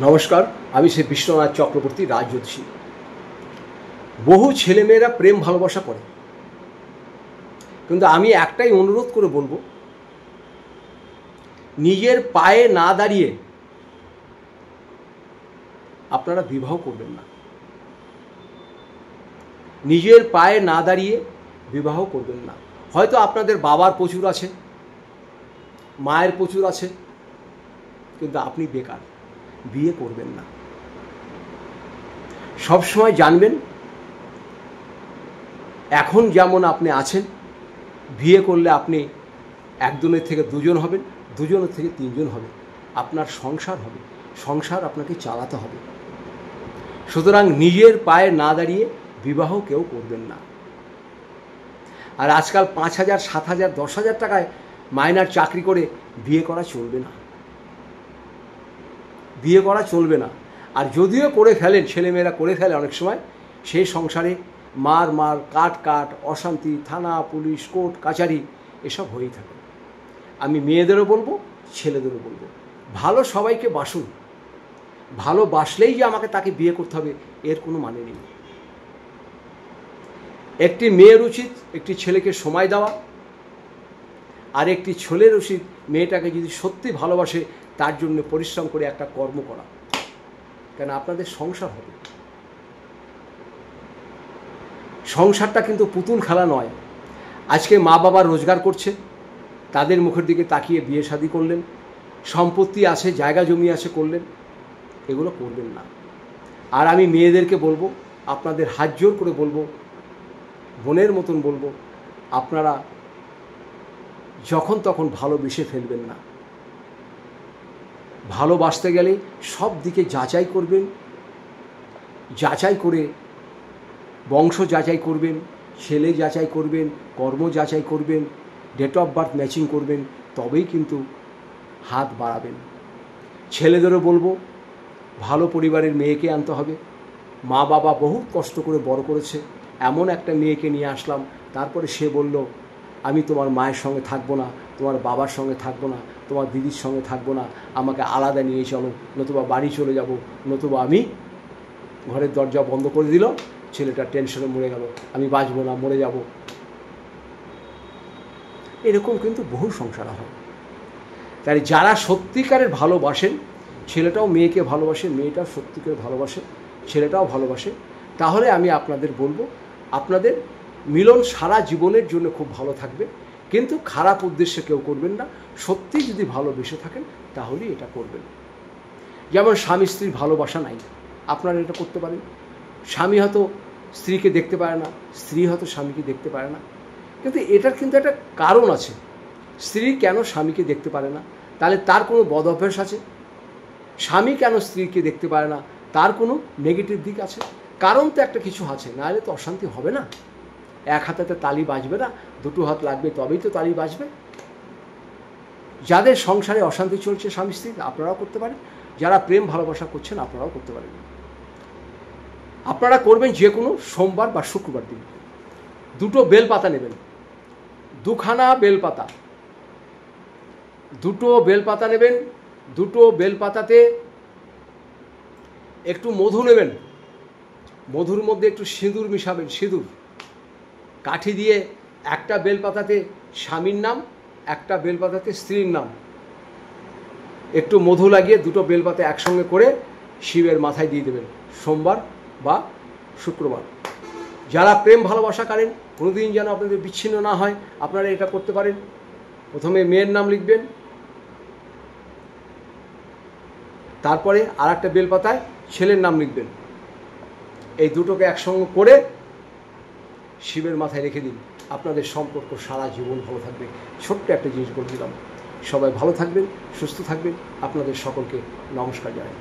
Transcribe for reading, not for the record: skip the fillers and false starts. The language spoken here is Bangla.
নমস্কার, আমি শ্রী বিশ্বনাথ চক্রবর্তী, রাজজ্যোতিষী। বহু ছেলেমেয়েরা প্রেম ভালোবাসা করে, কিন্তু আমি একটাই অনুরোধ করে বলবো, নিজের পায়ে না দাঁড়িয়ে আপনারা বিবাহ করবেন না। নিজের পায়ে না দাঁড়িয়ে বিবাহ করবেন না। হয়তো আপনাদের বাবার প্রচুর আছে, মায়ের প্রচুর আছে, কিন্তু আপনি বেকার, বিয়ে করবেন না। সবসময় জানবেন, এখন যেমন আপনি আছেন, বিয়ে করলে আপনি একজনের থেকে দুজন হবেন, দুজনের থেকে তিনজন হবেন, আপনার সংসার হবে, সংসার আপনাকে চালাতে হবে। সুতরাং নিজের পায়ে না দাঁড়িয়ে বিবাহ কেউ করবেন না। আর আজকাল 5,000, 7,000, 10,000 টাকায় মাইনার চাকরি করে বিয়ে করা চলবে না, বিয়ে করা চলবে না। আর যদিও করে ফেলেন, ছেলেমেয়েরা করে ফেলে অনেক সময়, সেই সংসারে মার কাট অশান্তি, থানা পুলিশ কোর্ট কাচারি এসব হয়েই থাকে। আমি মেয়েদেরও বলবো, ছেলেদেরও বলবো, ভালো সবাইকে বাসুন। ভালোবাসলেই যে আমাকে তাকে বিয়ে করতে হবে এর কোনো মানে নেই। একটি মেয়ের উচিত একটি ছেলেকে সময় দেওয়া, আর একটি ছেলের উচিত মেয়েটাকে যদি সত্যি ভালোবাসে তার জন্য পরিশ্রম করে একটা কর্ম করা, কেন আপনাদের সংসার হবে। সংসারটা কিন্তু পুতুল খেলা নয়। আজকে মা বাবা রোজগার করছে, তাদের মুখের দিকে তাকিয়ে বিয়ে শাদী করলেন, সম্পত্তি আছে, জায়গা জমি আছে, করলেন, এগুলো করবেন না। আর আমি মেয়েদেরকে বলবো, আপনাদের হাত জোর করে বলবো, বোনের মতন বলবো, আপনারা যখন তখন ভালোবেসে ফেলবেন না। ভালোবাসতে গেলে সব দিকে যাচাই করবেন, যাচাই করে বংশ যাচাই করবেন, ছেলে যাচাই করবেন, কর্ম যাচাই করবেন, ডেট অফ বার্থ ম্যাচিং করবেন, তবেই কিন্তু হাত বাড়াবেন। ছেলেদেরও বলবো, ভালো পরিবারের মেয়েকে আনতে হবে। মা বাবা বহুত কষ্ট করে বড় করেছে, এমন একটা মেয়েকে নিয়ে আসলাম, তারপরে সে বলল আমি তোমার মায়ের সঙ্গে থাকবো না, তোমার বাবার সঙ্গে থাকবো না, তোমার দিদির সঙ্গে থাকবো না, আমাকে আলাদা নিয়ে চলো, নতুবা বাড়ি চলে যাব, নতুবা আমি ঘরের দরজা বন্ধ করে দিল। ছেলেটা টেনশনে মরে গেল, আমি বাঁচবো না, মরে যাব। এরকম কিন্তু বহু সংসার হয়। তাই যারা সত্যিকারের ভালোবাসেন, ছেলেটাও মেয়েকে ভালোবাসে, মেয়েটাও সত্যিকারের ভালোবাসে, ছেলেটাও ভালোবাসে, তাহলে আমি আপনাদের বলবো, আপনাদের মিলন সারা জীবনের জন্য খুব ভালো থাকবে। কিন্তু খারাপ উদ্দেশ্যে কেউ করবেন না। সত্যি যদি ভালোবেসে থাকেন তাহলেই এটা করবেন। যেমন স্বামী স্ত্রীর ভালোবাসা নাই, আপনারা এটা করতে পারেন। স্বামী হয়তো স্ত্রীকে দেখতে পারে না, স্ত্রী হয়তো স্বামীকে দেখতে পারে না, কিন্তু এটার কিন্তু একটা কারণ আছে। স্ত্রী কেন স্বামীকে দেখতে পারে না? তাহলে তার কোনো বদ অভ্যাস আছে। স্বামী কেন স্ত্রীকে দেখতে পারে না? তার কোনো নেগেটিভ দিক আছে। কারণ তো একটা কিছু আছে, নাহলে তো অশান্তি হবে না। এক হাতে তালি বাজবে না, দুটো হাত লাগবে, তবেই তো তালি বাজবে। যাদের সংসারে অশান্তি চলছে স্বামী স্ত্রী, আপনারাও করতে পারেন। যারা প্রেম ভালোবাসা করছেন আপনারাও করতে পারেন। আপনারা করবেন যে কোনো সোমবার বা শুক্রবার দিন। দুটো বেলপাতা নেবেন, দুখানা বেলপাতা, দুটো বেলপাতা নেবেন। দুটো বেলপাতাতে একটু মধু নেবেন, মধুর মধ্যে একটু সিঁদুর মিশাবেন, সিঁদুর কাঠি দিয়ে। একটা বেলপাতাতে স্বামীর নাম, একটা বেলপাতাতে স্ত্রীর নাম, একটু মধু লাগিয়ে দুটো বেলপাতা একসঙ্গে করে শিবের মাথায় দিয়ে দেবেন, সোমবার বা শুক্রবার। যারা প্রেম ভালোবাসা করেন, কোনোদিন যেন আপনাদের বিচ্ছিন্ন না হয়, আপনারা এটা করতে পারেন। প্রথমে মেয়ের নাম লিখবেন, তারপরে আর একটা বেলপাতায় ছেলের নাম লিখবেন। এই দুটোকে একসঙ্গে করে শিবের মাথায় রেখে দিন, আপনাদের সম্পর্ক সারা জীবন ভালো থাকবে। ছোট্ট একটা জিনিস বলে দিলাম। সবাই ভালো থাকবেন, সুস্থ থাকবেন। আপনাদের সকলকে নমস্কার জানাই।